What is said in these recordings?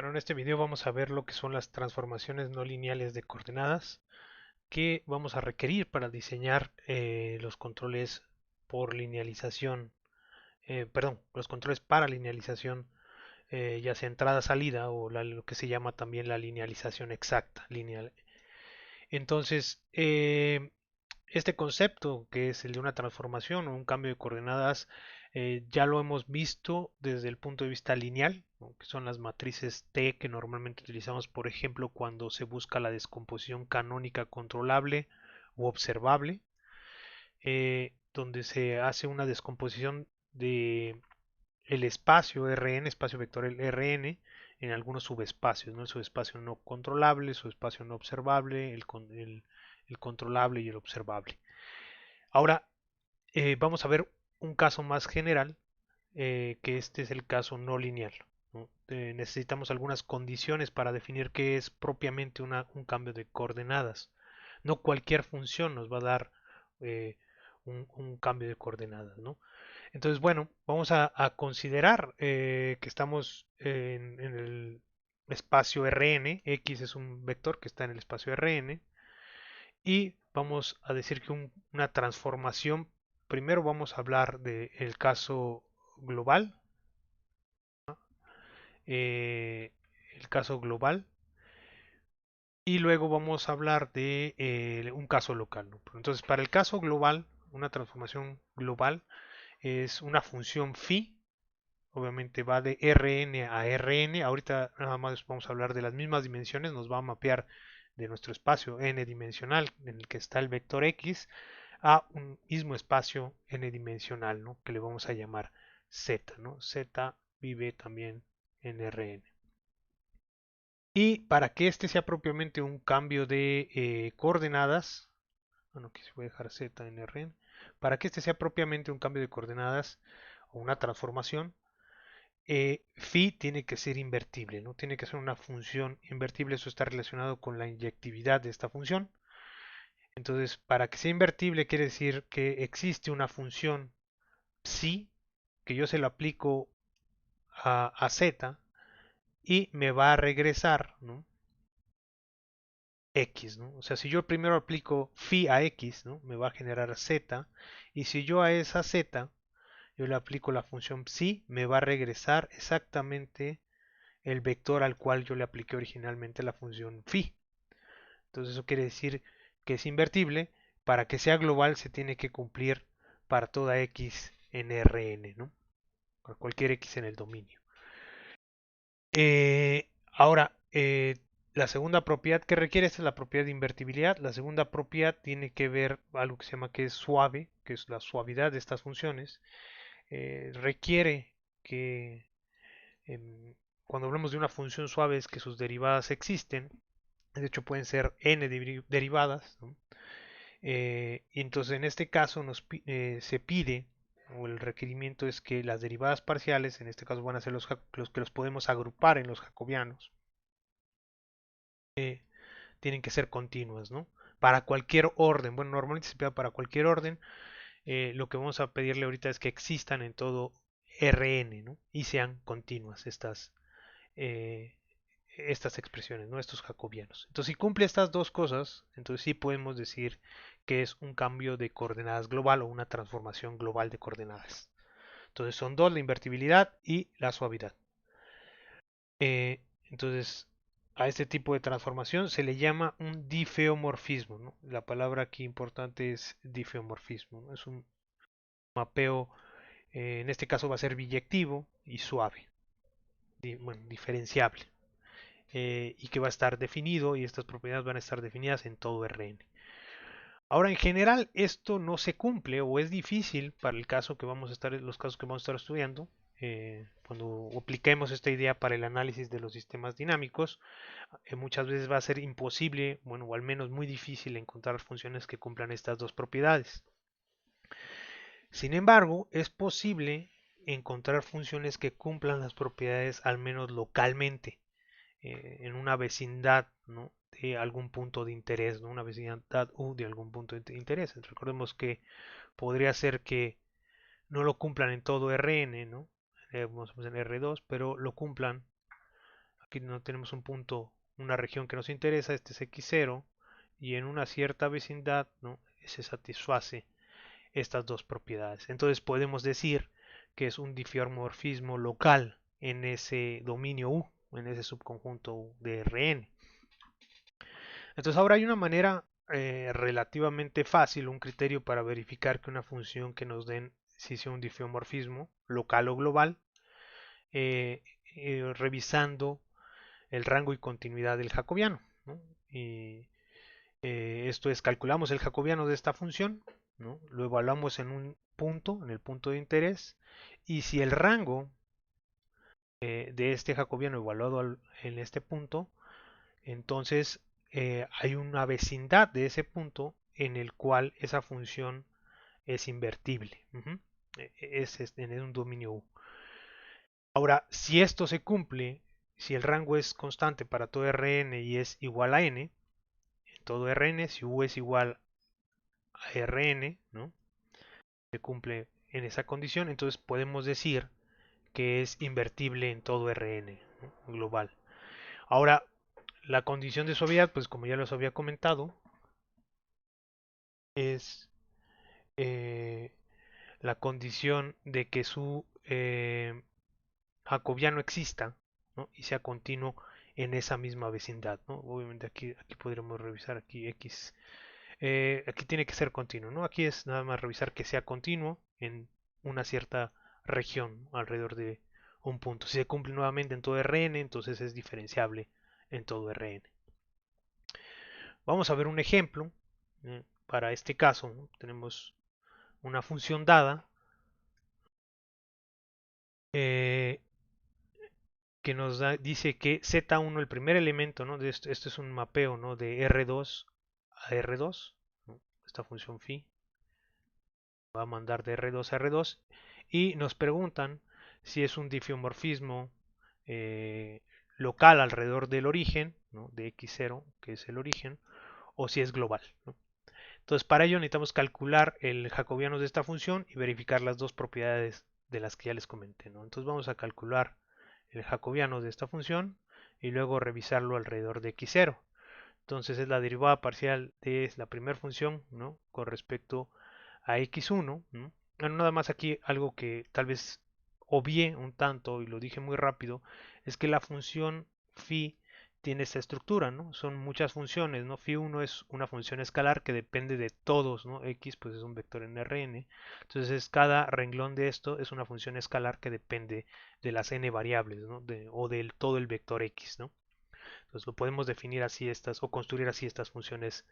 Bueno, en este video vamos a ver lo que son las transformaciones no lineales de coordenadas que vamos a requerir para diseñar los controles por linealización, perdón, los controles para linealización, ya sea entrada-salida o lo que se llama también la linealización exacta, lineal. Entonces, este concepto, que es el de una transformación o un cambio de coordenadas, ya lo hemos visto desde el punto de vista lineal, ¿no? Que son las matrices T que normalmente utilizamos, por ejemplo, cuando se busca la descomposición canónica controlable u observable, donde se hace una descomposición de el espacio Rn, espacio vectorial Rn, en algunos subespacios, ¿no? El subespacio no controlable, el subespacio no observable, el controlable y el observable. Ahora vamos a ver un caso más general, que este es el caso no lineal, ¿no? Necesitamos algunas condiciones para definir qué es propiamente un cambio de coordenadas. No cualquier función nos va a dar eh, un cambio de coordenadas, ¿no? Entonces, bueno, vamos a considerar que estamos en el espacio Rn, x es un vector que está en el espacio Rn, y vamos a decir que una transformación, primero vamos a hablar del caso global, eh, el caso global, y luego vamos a hablar de un caso local, ¿no? Entonces, para el caso global, una transformación global es una función phi. Obviamente va de Rn a Rn. Ahorita nada más vamos a hablar de las mismas dimensiones. Nos va a mapear de nuestro espacio n dimensional en el que está el vector x a un mismo espacio n dimensional, ¿no? Que le vamos a llamar z, ¿no? Z vive también en Rn. Y para que este sea propiamente un cambio de coordenadas, bueno, aquí se voy a dejar z en Rn. Para que este sea propiamente un cambio de coordenadas o una transformación, phi tiene que ser invertible, ¿no? Tiene que ser una función invertible, eso está relacionado con la inyectividad de esta función. Entonces, para que sea invertible quiere decir que existe una función psi que yo se lo aplico a z y me va a regresar, ¿no? X, ¿no? O sea, si yo primero aplico phi a x, ¿no? Me va a generar z, y si yo a esa z yo le aplico la función psi, me va a regresar exactamente el vector al cual yo le apliqué originalmente la función phi. Entonces eso quiere decir que es invertible. Para que sea global se tiene que cumplir para toda x en Rn, ¿no? Para cualquier x en el dominio. Ahora, la segunda propiedad que requiere es la propiedad de invertibilidad. La segunda propiedad tiene que ver algo que se llama que es suave, que es la suavidad de estas funciones. Requiere que em, cuando hablamos de una función suave es que sus derivadas existen. De hecho, pueden ser n derivadas, ¿no? Y entonces en este caso se pide, o el requerimiento es que las derivadas parciales, en este caso van a ser los que los podemos agrupar en los jacobianos, eh, tienen que ser continuas, ¿no? Para cualquier orden, bueno, normalmente se pide para cualquier orden. Lo que vamos a pedirle ahorita es que existan en todo Rn, ¿no? Y sean continuas eh, estas expresiones, ¿no? Estos jacobianos. Entonces, si cumple estas dos cosas, entonces sí podemos decir que es un cambio de coordenadas global o una transformación global de coordenadas. Entonces, son dos, la invertibilidad y la suavidad. Entonces, a este tipo de transformación se le llama un difeomorfismo, ¿no? La palabra aquí importante es difeomorfismo, ¿no? Es un mapeo, en este caso va a ser biyectivo y suave, bueno, diferenciable. Y que va a estar definido y estas propiedades van a estar definidas en todo Rn. Ahora, en general, esto no se cumple o es difícil para el caso que vamos a estar, los casos que vamos a estar estudiando. Cuando apliquemos esta idea para el análisis de los sistemas dinámicos, muchas veces va a ser imposible, bueno, o al menos muy difícil encontrar funciones que cumplan estas dos propiedades. Sin embargo, es posible encontrar funciones que cumplan las propiedades al menos localmente, en una vecindad, ¿no? De algún punto de interés, ¿no? Una vecindad U de algún punto de interés. Recordemos que podría ser que no lo cumplan en todo Rn, ¿no? Vamos en R2, pero lo cumplan aquí no tenemos un punto, una región que nos interesa, este es x0, y en una cierta vecindad, ¿no? Se satisface estas dos propiedades. Entonces podemos decir que es un diffeomorfismo local en ese dominio U, en ese subconjunto U de Rn. Entonces ahora hay una manera relativamente fácil, un criterio para verificar que una función que nos den si sea un diffeomorfismo local o global, eh, revisando el rango y continuidad del jacobiano, ¿no? Y esto es, calculamos el jacobiano de esta función, ¿no? Lo evaluamos en un punto, en el punto de interés, y si el rango de este jacobiano evaluado en este punto, entonces hay una vecindad de ese punto en el cual esa función es invertible. Es en un dominio U. Ahora, si esto se cumple, si el rango es constante para todo Rn y es igual a n, en todo Rn, si U es igual a Rn, ¿no? Se cumple en esa condición, entonces podemos decir que es invertible en todo Rn, ¿no? Global. Ahora, la condición de suavidad, pues como ya les había comentado, es la condición de que su jacobiano exista, ¿no? Y sea continuo en esa misma vecindad, ¿no? Obviamente aquí podríamos revisar aquí x. Aquí tiene que ser continuo, ¿no? Aquí es nada más revisar que sea continuo en una cierta región alrededor de un punto. Si se cumple nuevamente en todo Rn, entonces es diferenciable en todo Rn. Vamos a ver un ejemplo. Para este caso, ¿no? Tenemos una función dada eh, que nos dice que Z1, el primer elemento, ¿no? De esto es un mapeo, ¿no? De R2 a R2, ¿no? Esta función phi va a mandar de R2 a R2 y nos preguntan si es un diffeomorfismo eh, local alrededor del origen, ¿no? De x0, que es el origen, o si es global, ¿no? Entonces, para ello necesitamos calcular el jacobiano de esta función y verificar las dos propiedades de las que ya les comenté, ¿no? Entonces vamos a calcular el jacobiano de esta función y luego revisarlo alrededor de x0. Entonces es la derivada parcial de la primera función, ¿no? Con respecto a x1, ¿no? Bueno, nada más aquí algo que tal vez obvié un tanto y lo dije muy rápido, es que la función phi tiene esta estructura, ¿no? Son muchas funciones, ¿no? Phi1 es una función escalar que depende de todos, ¿no? X pues es un vector en Rn. Entonces cada renglón de esto es una función escalar que depende de las n variables, ¿no? O del todo el vector X, ¿no? Entonces lo podemos definir así estas o construir así estas funciones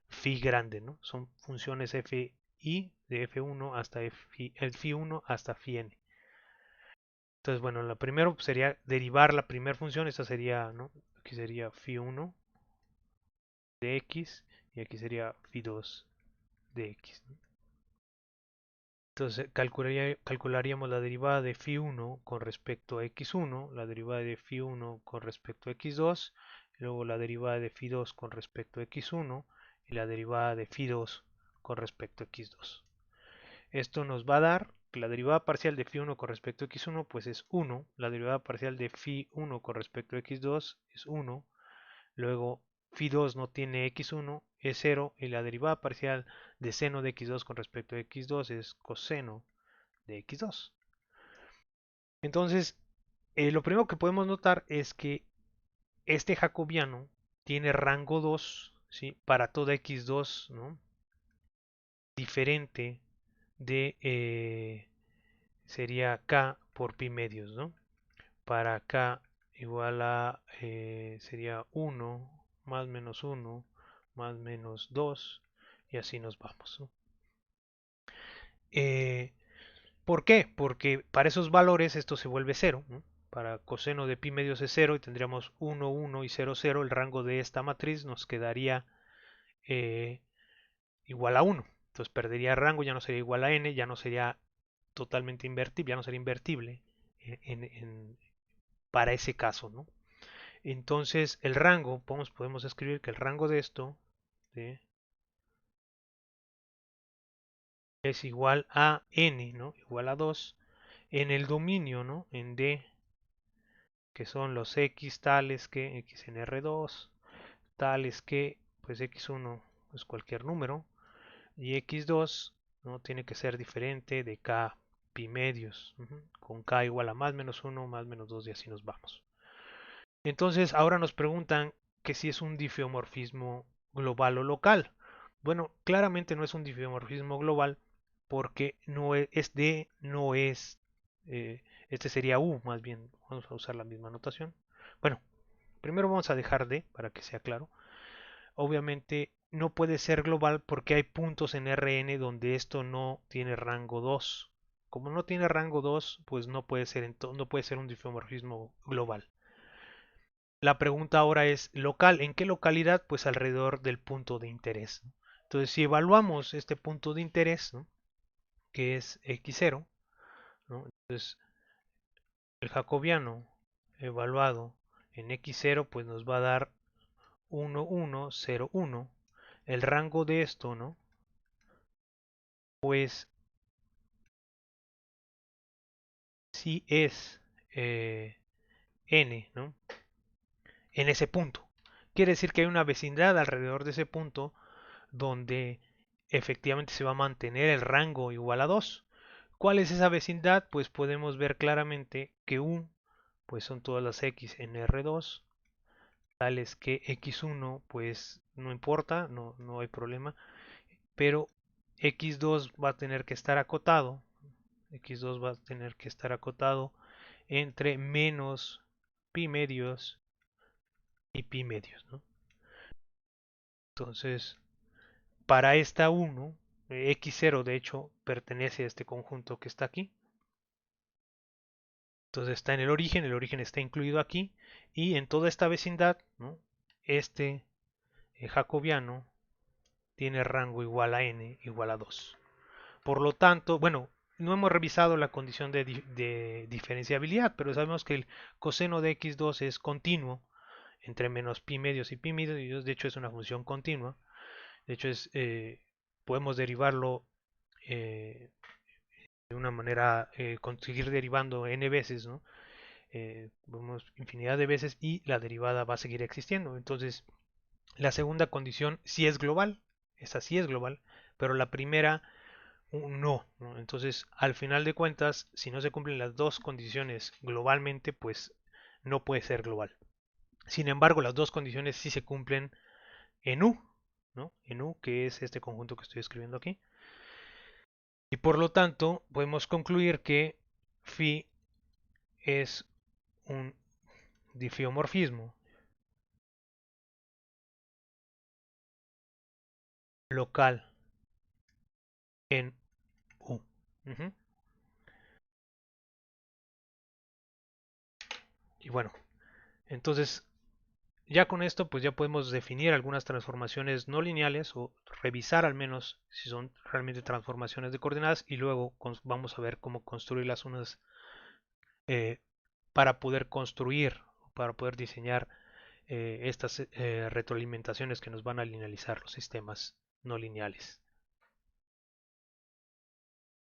phi grande, ¿no? Son funciones fi de f1 hasta el phi1 hasta phi n. Entonces, bueno, lo primero sería derivar la primera función, esta sería, ¿no? Aquí sería phi1 de x y aquí sería phi2 de x, ¿no? Entonces calcularíamos la derivada de phi1 con respecto a x1, la derivada de phi1 con respecto a x2, luego la derivada de phi2 con respecto a x1 y la derivada de phi2 con respecto a x2. Esto nos va a dar que la derivada parcial de phi1 con respecto a x1 pues es 1, la derivada parcial de phi1 con respecto a x2 es 1, luego phi2 no tiene x1, es 0 y la derivada parcial de seno de x2 con respecto a x2 es coseno de x2. Entonces, lo primero que podemos notar es que este jacobiano tiene rango 2, ¿sí? Para toda x2, ¿no? Diferente de, sería k por pi medios, ¿no? Para k igual a, sería 1 más menos 1 más menos 2 y así nos vamos, ¿no? Eh, ¿Por qué? Porque para esos valores esto se vuelve cero, ¿no? Para coseno de pi medios es 0 y tendríamos 1, 1 y 0, 0. El rango de esta matriz nos quedaría eh, igual a 1. Entonces perdería rango, ya no sería igual a n, ya no sería totalmente invertible, ya no sería invertible para ese caso, ¿no? Entonces el rango, podemos escribir que el rango de esto, ¿sí? Es igual a n, ¿no? Igual a 2 en el dominio, ¿no? En D que son los x tales que x en R2, tales que pues x1 es cualquier número y x2 no tiene que ser diferente de k pi medios, con k igual a más menos 1 más menos 2 y así nos vamos. Entonces ahora nos preguntan que si es un difeomorfismo global o local. Bueno, claramente no es un difeomorfismo global porque no es D, no es, este sería U más bien, vamos a usar la misma notación. Bueno, primero vamos a dejar D para que sea claro. Obviamente no puede ser global porque hay puntos en Rn donde esto no tiene rango 2. Como no tiene rango 2, pues no puede ser, no puede ser un difeomorfismo global. La pregunta ahora es local. ¿En qué localidad? Pues alrededor del punto de interés. Entonces, si evaluamos este punto de interés, ¿no? Que es x0, ¿no? Entonces, el jacobiano evaluado en x0, pues nos va a dar 1, 1, 0, 1. El rango de esto, ¿no? Pues si es n, ¿no? En ese punto. Quiere decir que hay una vecindad alrededor de ese punto donde efectivamente se va a mantener el rango igual a 2. ¿Cuál es esa vecindad? Pues podemos ver claramente que U pues son todas las X en R2, tales que X1 pues no importa, no hay problema, pero X2 va a tener que estar acotado, X2 va a tener que estar acotado entre menos pi medios y pi medios, ¿no? Entonces, para esta 1, X0 de hecho pertenece a este conjunto que está aquí. Entonces está en el origen está incluido aquí y en toda esta vecindad, ¿no? Este jacobiano tiene rango igual a n igual a 2. Por lo tanto, bueno, no hemos revisado la condición de diferenciabilidad, pero sabemos que el coseno de x2 es continuo entre menos pi medios y pi medios, de hecho es una función continua, de hecho podemos derivarlo de una manera, conseguir derivando n veces, ¿no? Vemos infinidad de veces y la derivada va a seguir existiendo. Entonces, la segunda condición sí es global, esa sí es global, pero la primera no, ¿no? Entonces, al final de cuentas, si no se cumplen las dos condiciones globalmente, pues no puede ser global. Sin embargo, las dos condiciones sí se cumplen en U, ¿no? En U, que es este conjunto que estoy escribiendo aquí. Y por lo tanto, podemos concluir que phi es un difeomorfismo local en U. Ujú. Y bueno, entonces ya con esto pues ya podemos definir algunas transformaciones no lineales o revisar al menos si son realmente transformaciones de coordenadas y luego vamos a ver cómo construirlas unas eh, para poder construir, para poder diseñar estas retroalimentaciones que nos van a linealizar los sistemas no lineales.